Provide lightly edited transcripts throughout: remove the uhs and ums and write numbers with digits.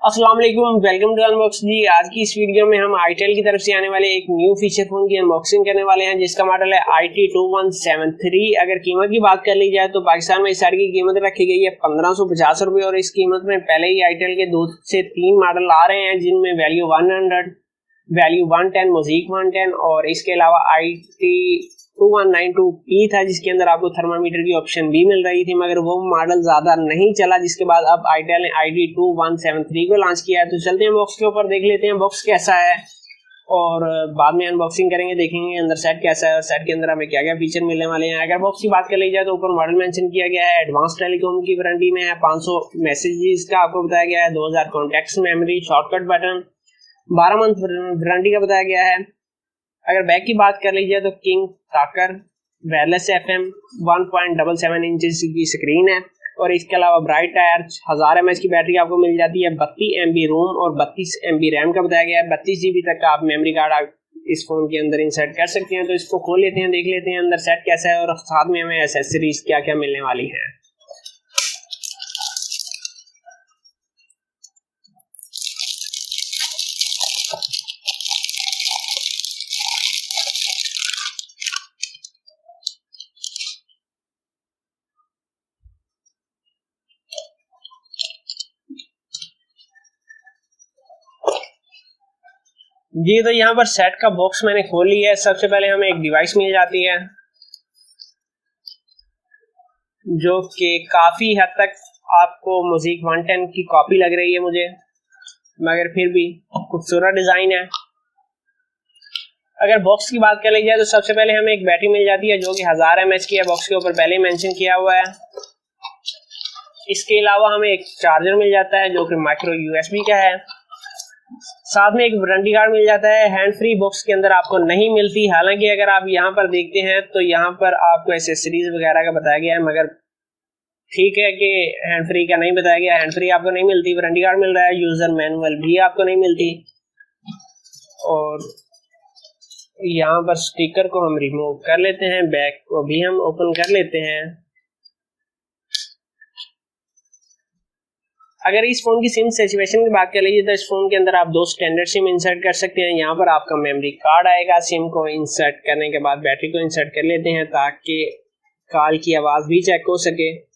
अस्सलाम वालेकुम, welcome to unbox जी। आज की इस वीडियो में हम आईटेल की तरफ से आने वाले एक न्यू फीचर फोन की अनबॉक्सिंग करने वाले हैं, जिसका मॉडल है IT2173। अगर कीमत की बात कर ली जाए तो पाकिस्तान में इस साड़ी की कीमत रखी गई है 1550 रुपये और इस कीमत में पहले ही आईटेल के 2 से 3 मॉडल आ रहे हैं, जिनमें वैल्यू 100, वैल्यू 110, मोज़ीक 110 और इसके अलावा IT2192P था, जिसके अंदर आपको थर्मामीटर की ऑप्शन भी मिल रही थी, मगर वो मॉडल ज्यादा नहीं चला, जिसके बाद अब आईटेल ने IT2173 को लॉन्च किया है। तो चलते हैं बॉक्स के ऊपर, देख लेते हैं बॉक्स कैसा है और बाद में अनबॉक्सिंग करेंगे, देखेंगे अंदर सेट कैसा है और सेट के अंदर हमें क्या क्या फीचर मिलने वाले हैं। अगर बॉक्स की बात कर ली जाए तो ऊपर मॉडल मेंशन किया गया है, एडवांस टेलीकॉम की वारंटी में है, 500 मैसेजेस का आपको बताया गया है, 2000 contacts memory, shortcut button, 12 month warranty का बताया गया है। अगर बैक की बात कर ली जाए तो किंग टाकर वायरलेस FM 1.77 इंच की स्क्रीन है और इसके अलावा ब्राइट टायर, 1000 mAh की बैटरी आपको मिल जाती है, 32 MB रोम और 32 MB रैम का बताया गया है। 32 GB तक का आप मेमोरी कार्ड इस फोन के अंदर इंसर्ट कर सकते हैं। तो इसको खोल लेते हैं, देख लेते हैं अंदर सेट कैसा है और साथ में हमें एसेसरीज क्या क्या मिलने वाली है। जी तो यहाँ पर सेट का बॉक्स मैंने खोल लिया है। सबसे पहले हमें एक डिवाइस मिल जाती है जो कि काफी हद तक आपको मोज़ीक 110 की कॉपी लग रही है मुझे, मगर फिर भी खूबसूरत डिजाइन है। अगर बॉक्स की बात कर ली जाए तो सबसे पहले हमें एक बैटरी मिल जाती है जो कि 1000 mAh की है, बॉक्स के ऊपर पहले ही मेंशन किया हुआ है। इसके अलावा हमें एक चार्जर मिल जाता है जो कि माइक्रो USB का है। साथ में एक वारंटी कार्ड मिल जाता है। हैंड फ्री बॉक्स के अंदर आपको नहीं मिलती, हालांकि अगर आप यहाँ पर देखते हैं तो यहाँ पर आपको एसेसरीज वगैरह का बताया गया है, मगर ठीक है कि हैंड फ्री का नहीं बताया गया। हैंड फ्री आपको नहीं मिलती, वारंटी कार्ड मिल रहा है, यूजर मैनुअल भी आपको नहीं मिलती। और यहाँ पर स्टिकर को हम रिमूव कर लेते हैं, बैक को भी हम ओपन कर लेते हैं। अगर इस फोन की सिम सिचुएशन की बात कर लीजिए तो इस फोन के अंदर आप 2 स्टैंडर्ड सिम इंसर्ट कर सकते हैं। यहाँ पर आपका मेमोरी कार्ड आएगा, सिम को इंसर्ट करने के बाद बैटरी को इंसर्ट कर लेते हैं ताकि कॉल की आवाज भी चेक हो सके।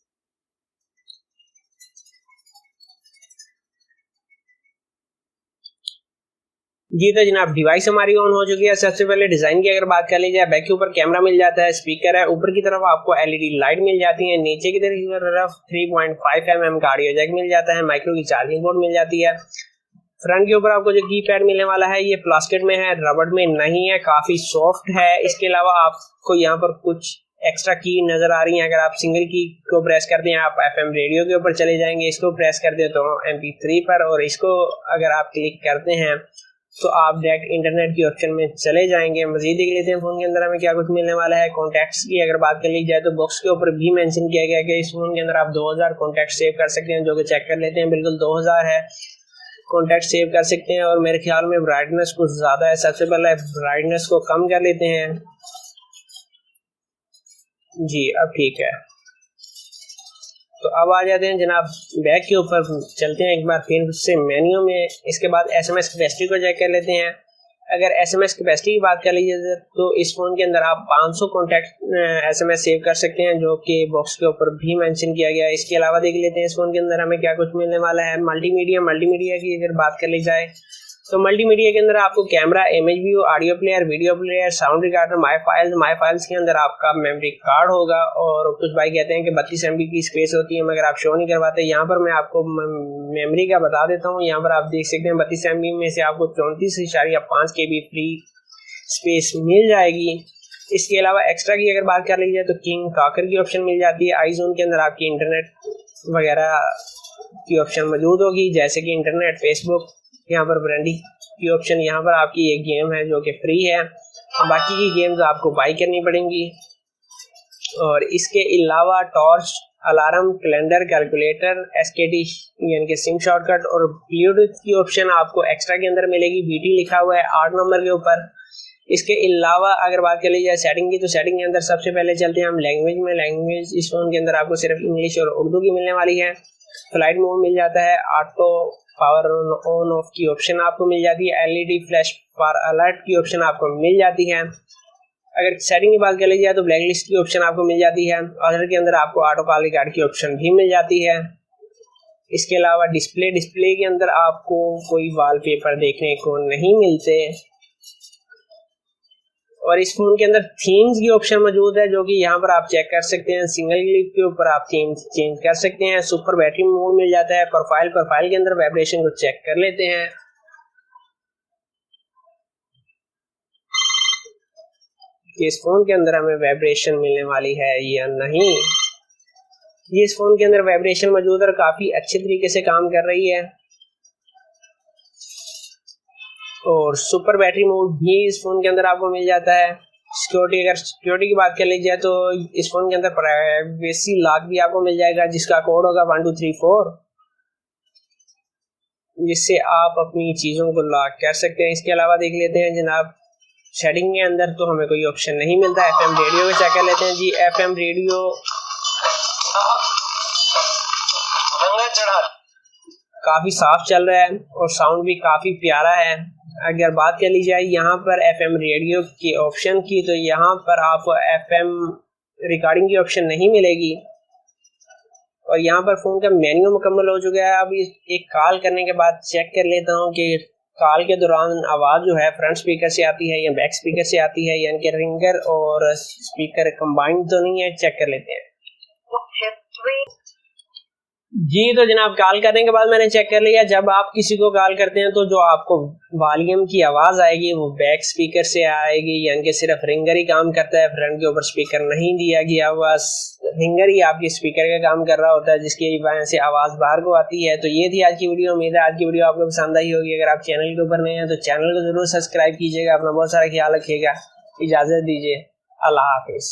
जी तो जनाब डिवाइस हमारी ऑन हो चुकी है। सबसे पहले डिजाइन की अगर बात कर ली जाए, बैक के ऊपर कैमरा मिल जाता है, स्पीकर है, ऊपर की तरफ आपको LED लाइट मिल जाती है, नीचे की तरफ 3.5 mm का ऑडियो जैक मिल जाता है, माइक्रो की चार्जिंग पोर्ट मिल जाती है। फ्रंट के ऊपर आपको जो की पैड मिलने वाला है ये प्लास्टिक में है, रबड़ में नहीं है, काफी सॉफ्ट है। इसके अलावा आपको यहाँ पर कुछ एक्स्ट्रा की नजर आ रही है। अगर आप सिंगल की को प्रेस करते हैं आप FM रेडियो के ऊपर चले जाएंगे, इसको प्रेस करते हैं तो MP3 पर, और इसको अगर आप क्लिक करते हैं तो आप डायरेक्ट इंटरनेट की ऑप्शन में चले जाएंगे। मजीद देख लेते हैं फोन के अंदर हमें क्या कुछ मिलने वाला है। कॉन्टैक्ट्स की अगर बात कर ली जाए तो बॉक्स के ऊपर भी मेंशन किया गया है कि इस फोन के अंदर आप 2000 कॉन्टैक्ट सेव कर सकते हैं, जो कि चेक कर लेते हैं, बिल्कुल 2000 है कॉन्टैक्ट सेव कर सकते हैं। और मेरे ख्याल में ब्राइटनेस कुछ ज्यादा है, सबसे पहले ब्राइटनेस को कम कर लेते हैं। जी अब ठीक है। तो अब आ जाते हैं जनाब बैक के ऊपर, चलते हैं एक बार फिर से मेन्यू में। इसके बाद SMS कैपेसिटी को चेक कर लेते हैं। अगर SMS कैपेसिटी की बात कर लीजिए तो इस फोन के अंदर आप 500 कॉन्टैक्ट SMS सेव कर सकते हैं, जो कि बॉक्स के ऊपर भी मेंशन किया गया है। इसके अलावा देख लेते हैं इस फोन के अंदर हमें क्या कुछ मिलने वाला है। मल्टीमीडिया की अगर बात कर ली जाए तो मल्टीमीडिया के अंदर आपको camera, image view, audio player, video player, sound recorder, my files के अंदर आपका मेमोरी कार्ड होगा। और कुछ भाई कहते हैं कि 32 MB की स्पेस होती है, मगर आप शो नहीं करवाते। यहाँ पर मैं आपको मेमोरी का बता देता हूँ। यहाँ पर आप देख सकते हैं 32 MB में से आपको 34.5 KB फ्री स्पेस मिल जाएगी। इसके अलावा एक्स्ट्रा की अगर बात कर ली जाए तो किंग टाकर की ऑप्शन मिल जाती है। iZone के अंदर आपकी इंटरनेट वगैरह की ऑप्शन मौजूद होगी, जैसे कि इंटरनेट, फेसबुक। यहाँ पर ब्रांडी की ऑप्शन, यहाँ पर आपकी एक गेम है जो कि फ्री है, बाकी की गेम्स आपको बाई करनी पड़ेंगी। और इसके अलावा torch, alarm, calendar, calculator, SKT यानी कि सिम शॉर्टकट और ब्लूटूथ की ऑप्शन आपको एक्स्ट्रा के अंदर मिलेगी। BT लिखा हुआ है 8 नंबर के ऊपर। इसके अलावा अगर बात कर ली जाए सेटिंग की, तो सेटिंग के अंदर सबसे पहले चलते हैं हम लैंग्वेज में। लैंग्वेज इस फोन के अंदर आपको सिर्फ इंग्लिश और उर्दू की मिलने वाली है। फ्लाइट मोड मिल जाता है, ऑटो पावर ऑन ऑफ की ऑप्शन आपको मिल जाती है, एलईडी फ्लैश फॉर अलर्ट की ऑप्शन आपको मिल जाती है। अगर सेटिंग की बात कर ली जाए तो ब्लैक लिस्ट की ऑप्शन आपको मिल जाती है। ऑर्डर के अंदर आपको ऑटो कॉल रिकॉर्ड की ऑप्शन भी मिल जाती है। इसके अलावा डिस्प्ले के अंदर आपको कोई वॉलपेपर देखने को नहीं मिलते। और इस फोन के अंदर थीम्स की ऑप्शन मौजूद है, जो कि यहाँ पर आप चेक कर सकते हैं। सिंगल क्लिक के ऊपर आप थीम चेंज कर सकते हैं। सुपर बैटरी मोड मिल जाता है। प्रोफाइल के अंदर वाइब्रेशन को चेक कर लेते हैं। कि इस फोन के अंदर हमें वाइब्रेशन मिलने वाली है या नहीं। ये इस फोन के अंदर वाइब्रेशन मौजूद है और काफी अच्छे तरीके से काम कर रही है। और सुपर बैटरी मोड भी इस फोन के अंदर आपको मिल जाता है। सिक्योरिटी की बात कर ली जाए तो इस फोन के अंदर प्राइवेसी लॉक भी आपको मिल जाएगा, जिसका कोड होगा 1234, जिससे आप अपनी चीजों को लॉक कर सकते हैं। इसके अलावा देख लेते हैं जनाब, सेटिंग के अंदर तो हमें कोई ऑप्शन नहीं मिलता। एफएम रेडियो में चेक कर लेते हैं जी। एफएम रेडियो काफी साफ चल रहा है और साउंड भी काफी प्यारा है। अगर बात कर ली जाए यहाँ पर एफएम रेडियो की ऑप्शन की, तो यहाँ पर आपको एफएम रिकॉर्डिंग की ऑप्शन नहीं मिलेगी। और यहाँ पर फोन का मेन्यू मुकम्मल हो चुका है। अब एक कॉल करने के बाद चेक कर लेता हूँ कि कॉल के दौरान आवाज जो है फ्रंट स्पीकर से आती है या बैक स्पीकर से आती है, यानी कि रिंगर और स्पीकर कंबाइंड तो नहीं है। चेक कर लेते हैं जी। तो जनाब कॉल करने के बाद मैंने चेक कर लिया, जब आप किसी को कॉल करते हैं तो जो आपको वॉल्यूम की आवाज आएगी वो बैक स्पीकर से आएगी, यानी कि सिर्फ रिंगर ही काम करता है। फ्रंट के ऊपर स्पीकर नहीं दिया गया हुआ, रिंगर ही आपके स्पीकर का काम कर रहा होता है, जिसकी वजह से आवाज बाहर को आती है। तो ये थी आज की वीडियो। उम्मीद है आज की वीडियो आपको पसंद आई होगी। अगर आप चैनल के ऊपर नए हैं तो चैनल को जरूर सब्सक्राइब कीजिएगा। अपना बहुत सारा ख्याल रखिएगा। इजाजत दीजिए। अल्लाह हाफिज।